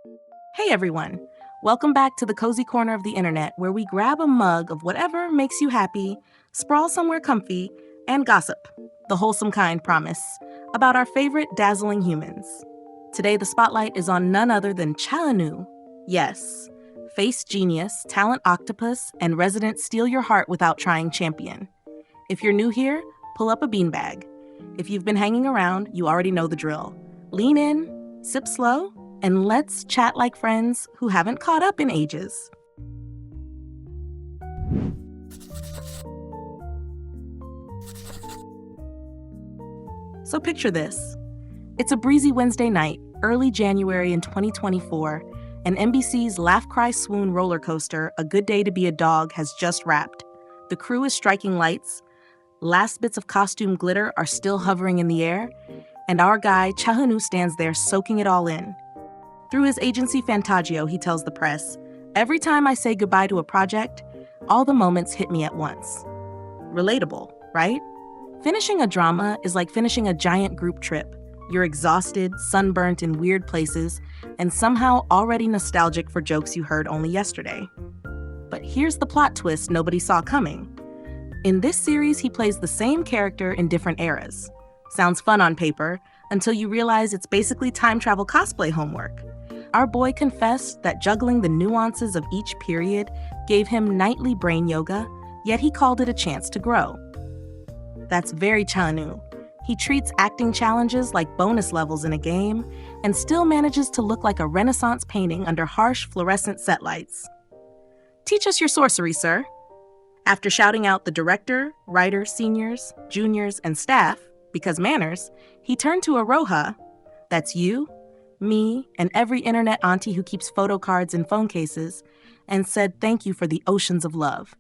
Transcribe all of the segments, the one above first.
Hey everyone! Welcome back to the cozy corner of the internet where we grab a mug of whatever makes you happy, sprawl somewhere comfy, and gossip, the wholesome kind, promise, about our favorite dazzling humans. Today the spotlight is on none other than Chalanu. Yes, face genius, talent octopus, and resident steal your heart without trying champion. If you're new here, pull up a beanbag. If you've been hanging around, you already know the drill. Lean in, sip slow, and let's chat like friends who haven't caught up in ages. So picture this. It's a breezy Wednesday night, early January in 2024, and NBC's Laugh Cry Swoon roller coaster, A Good Day to Be a Dog, has just wrapped. The crew is striking lights, last bits of costume glitter are still hovering in the air, and our guy, Chalanu, stands there soaking it all in. Through his agency Fantagio, he tells the press, "Every time I say goodbye to a project, all the moments hit me at once." Relatable, right? Finishing a drama is like finishing a giant group trip. You're exhausted, sunburnt in weird places, and somehow already nostalgic for jokes you heard only yesterday. But here's the plot twist nobody saw coming. In this series, he plays the same character in different eras. Sounds fun on paper, until you realize it's basically time travel cosplay homework. Our boy confessed that juggling the nuances of each period gave him nightly brain yoga, yet he called it a chance to grow. That's very Chalanu. He treats acting challenges like bonus levels in a game and still manages to look like a Renaissance painting under harsh fluorescent set lights. Teach us your sorcery, sir. After shouting out the director, writer, seniors, juniors, and staff, because manners, he turned to Aroha, that's you, me, and every internet auntie who keeps photo cards in phone cases, and said thank you for the oceans of love.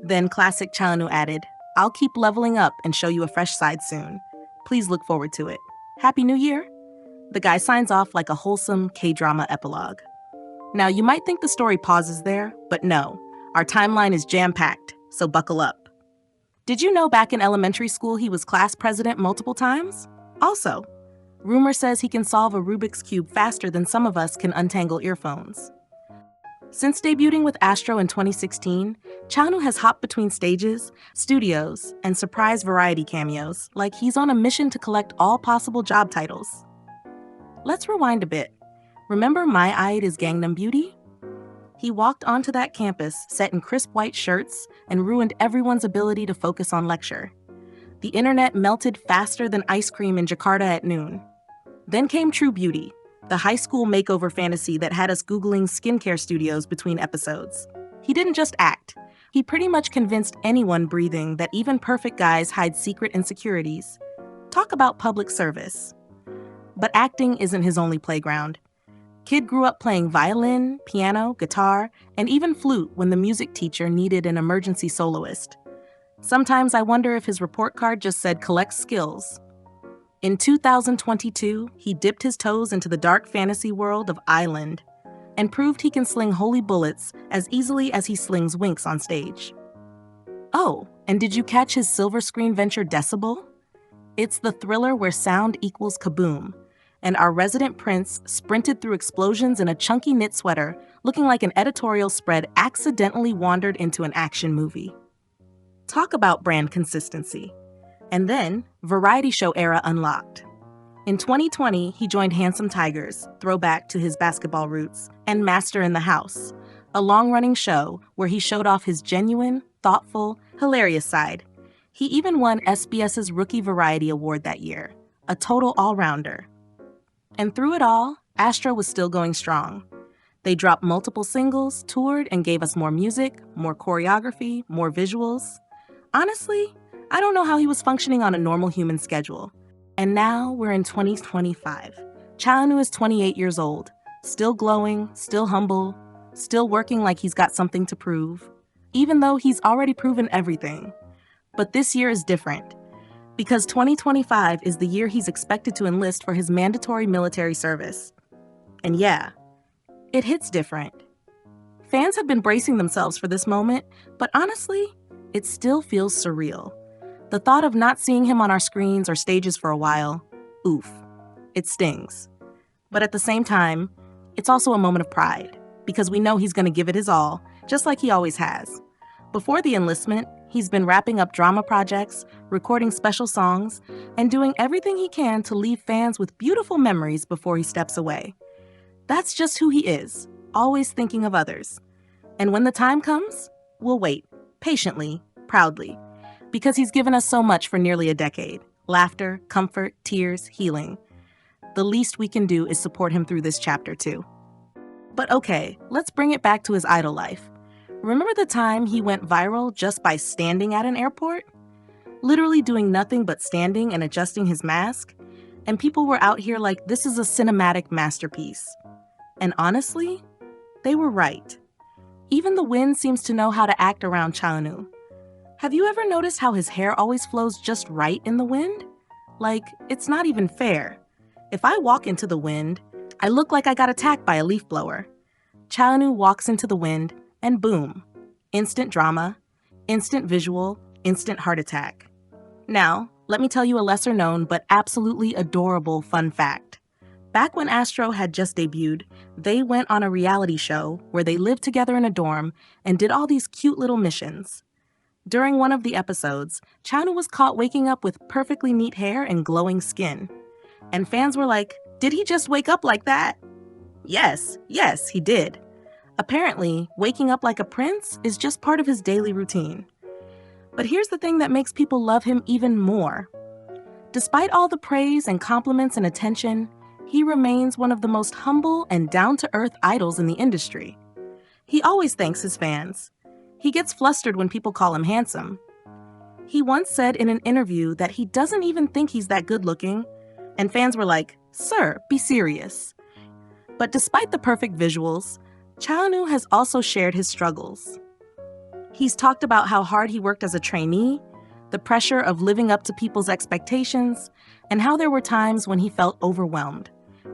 Then classic Chalanu added, "I'll keep leveling up and show you a fresh side soon. Please look forward to it. Happy New Year." The guy signs off like a wholesome K-drama epilogue. Now, you might think the story pauses there, but no. Our timeline is jam-packed, so buckle up. Did you know back in elementary school he was class president multiple times? Also, rumor says he can solve a Rubik's Cube faster than some of us can untangle earphones. Since debuting with Astro in 2016, Chalanu has hopped between stages, studios, and surprise variety cameos, like he's on a mission to collect all possible job titles. Let's rewind a bit. Remember My Eyed is Gangnam Beauty? He walked onto that campus, set in crisp white shirts, and ruined everyone's ability to focus on lecture. The internet melted faster than ice cream in Jakarta at noon. Then came True Beauty, the high school makeover fantasy that had us Googling skincare studios between episodes. He didn't just act. He pretty much convinced anyone breathing that even perfect guys hide secret insecurities. Talk about public service. But acting isn't his only playground. Kid grew up playing violin, piano, guitar, and even flute when the music teacher needed an emergency soloist. Sometimes I wonder if his report card just said collect skills. In 2022, he dipped his toes into the dark fantasy world of Island and proved he can sling holy bullets as easily as he slings winks on stage. Oh, and did you catch his silver screen venture Decibel? It's the thriller where sound equals kaboom, and our resident prince sprinted through explosions in a chunky knit sweater, looking like an editorial spread accidentally wandered into an action movie. Talk about brand consistency. And then, variety show era unlocked. In 2020, he joined Handsome Tigers, throwback to his basketball roots, and Master in the House, a long-running show where he showed off his genuine, thoughtful, hilarious side. He even won SBS's Rookie Variety Award that year, a total all-rounder. And through it all, Astro was still going strong. They dropped multiple singles, toured, and gave us more music, more choreography, more visuals. Honestly, I don't know how he was functioning on a normal human schedule. And now we're in 2025. Chalanu is 28 years old, still glowing, still humble, still working like he's got something to prove, even though he's already proven everything. But this year is different, because 2025 is the year he's expected to enlist for his mandatory military service. And yeah, it hits different. Fans have been bracing themselves for this moment, but honestly, it still feels surreal. The thought of not seeing him on our screens or stages for a while, oof, it stings. But at the same time, it's also a moment of pride, because we know he's going to give it his all, just like he always has. Before the enlistment, he's been wrapping up drama projects, recording special songs, and doing everything he can to leave fans with beautiful memories before he steps away. That's just who he is, always thinking of others. And when the time comes, we'll wait, patiently, proudly, because he's given us so much for nearly a decade. Laughter, comfort, tears, healing. The least we can do is support him through this chapter too. But okay, let's bring it back to his idol life. Remember the time he went viral just by standing at an airport? Literally doing nothing but standing and adjusting his mask? And people were out here like this is a cinematic masterpiece. And honestly, they were right. Even the wind seems to know how to act around Chalanu. Have you ever noticed how his hair always flows just right in the wind? Like, it's not even fair. If I walk into the wind, I look like I got attacked by a leaf blower. Chalanu walks into the wind, and boom. Instant drama, instant visual, instant heart attack. Now, let me tell you a lesser known but absolutely adorable fun fact. Back when Astro had just debuted, they went on a reality show where they lived together in a dorm and did all these cute little missions. During one of the episodes, Chalanu was caught waking up with perfectly neat hair and glowing skin. And fans were like, did he just wake up like that? Yes, he did. Apparently, waking up like a prince is just part of his daily routine. But here's the thing that makes people love him even more. Despite all the praise and compliments and attention, he remains one of the most humble and down-to-earth idols in the industry. He always thanks his fans. He gets flustered when people call him handsome. He once said in an interview that he doesn't even think he's that good-looking, and fans were like, "Sir, be serious." But despite the perfect visuals, Chalanu has also shared his struggles. He's talked about how hard he worked as a trainee, the pressure of living up to people's expectations, and how there were times when he felt overwhelmed.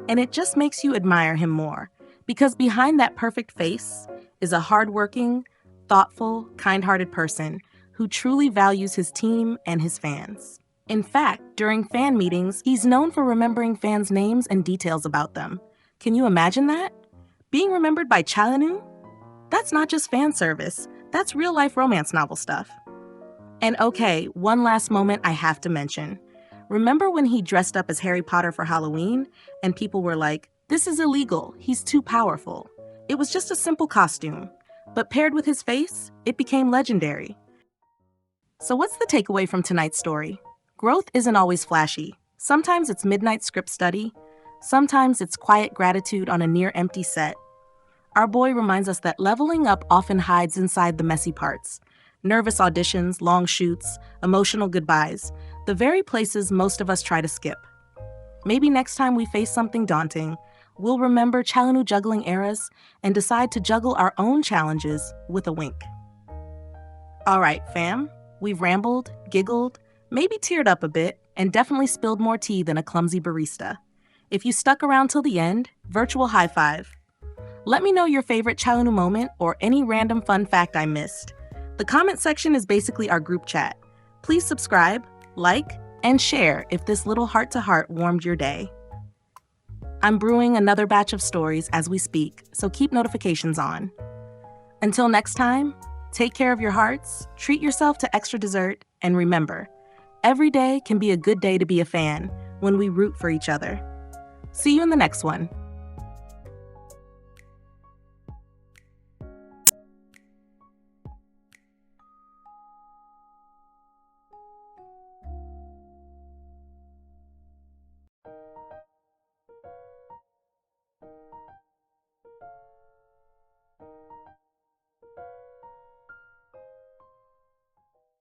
And it just makes you admire him more, because behind that perfect face is a hardworking, thoughtful, kind-hearted person who truly values his team and his fans. In fact, during fan meetings, he's known for remembering fans' names and details about them. Can you imagine that? Being remembered by Chalanu? That's not just fan service, that's real-life romance novel stuff. And okay, one last moment I have to mention. Remember when he dressed up as Harry Potter for Halloween, and people were like, "This is illegal, he's too powerful." It was just a simple costume, but paired with his face, it became legendary. So what's the takeaway from tonight's story? Growth isn't always flashy. Sometimes it's midnight script study. Sometimes it's quiet gratitude on a near-empty set. Our boy reminds us that leveling up often hides inside the messy parts. Nervous auditions, long shoots, emotional goodbyes, the very places most of us try to skip. Maybe next time we face something daunting, we'll remember Chalanu juggling eras and decide to juggle our own challenges with a wink. All right, fam, we've rambled, giggled, maybe teared up a bit, and definitely spilled more tea than a clumsy barista. If you stuck around till the end, virtual high five. Let me know your favorite Chalanu moment or any random fun fact I missed. The comment section is basically our group chat. Please subscribe, like, and share if this little heart-to-heart warmed your day. I'm brewing another batch of stories as we speak, so keep notifications on. Until next time, take care of your hearts, treat yourself to extra dessert, and remember, every day can be a good day to be a fan when we root for each other. See you in the next one.